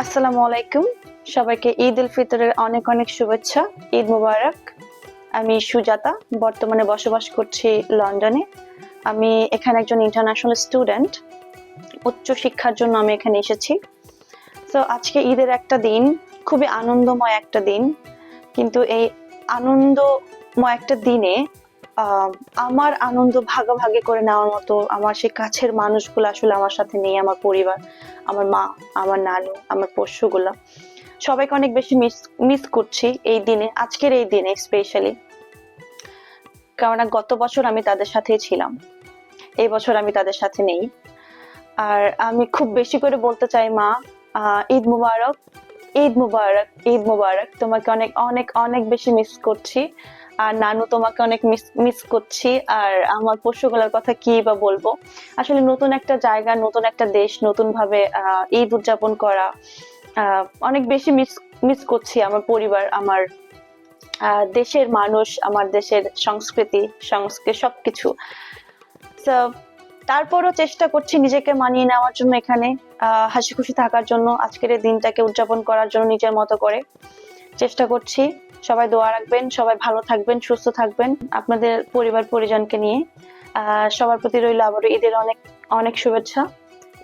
আসসালামু আলাইকুম। সবাইকে ঈদ উল ফিতরের অনেক অনেক শুভেচ্ছা। ঈদ মুবারক। আমি সুজাতা, বর্তমানে বসবাস করছি লন্ডনে। আমি এখানে একজন ইন্টারন্যাশনাল স্টুডেন্ট। উচ্চ শিক্ষার জন্য আমি এখানে এসেছি। তো আজকে ঈদের একটা দিন, খুবই আনন্দময় একটা দিন। কিন্তু এই আনন্দময় একটা দিনে আমার আনন্দ ভাগাভাগি করে নেওয়ার মতো আমার সেই কাছের মানুষগুলো আসলে আমার সাথে নেই। আমার পরিবার, আমার মা, আমার নানু, আমার পোষ্যগুলা সবাইকে অনেক বেশি মিস করছি এই দিনে, আজকের এই দিনে স্পেশালি। কেননা গত বছর আমি তাদের সাথেই ছিলাম, এই বছর আমি তাদের সাথে নেই। আর আমি খুব বেশি করে বলতে চাই, মা, ঈদ মুবারক, ঈদ মুবারক, ঈদ মুবারক। তোমাকে অনেক অনেক অনেক বেশি মিস করছি। আর নানু, তোমাকে অনেক মিস করছি। আর আমার পশুগুলোর কথা কি বা বলবো। আসলে নতুন একটা জায়গা, নতুন একটা দেশ, নতুন ভাবে ঈদ উদযাপন করা, অনেক বেশি মিস করছি আমার পরিবার, আমার দেশের মানুষ, আমার দেশের সংস্কৃতি সবকিছু। তো তারপরও চেষ্টা করছি নিজেকে মানিয়ে নেওয়ার জন্য, এখানে হাসি খুশি থাকার জন্য, আজকের এই দিনটাকে উদযাপন করার জন্য নিজের মতো করে চেষ্টা করছি। সবাই দোয়া রাখবেন, সবাই ভালো থাকবেন, সুস্থ থাকবেন আপনাদের পরিবার পরিজনকে নিয়ে। সবার প্রতি রইল আবারও ঈদের অনেক অনেক শুভেচ্ছা।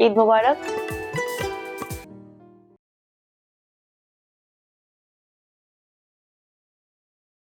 ঈদ মোবারক।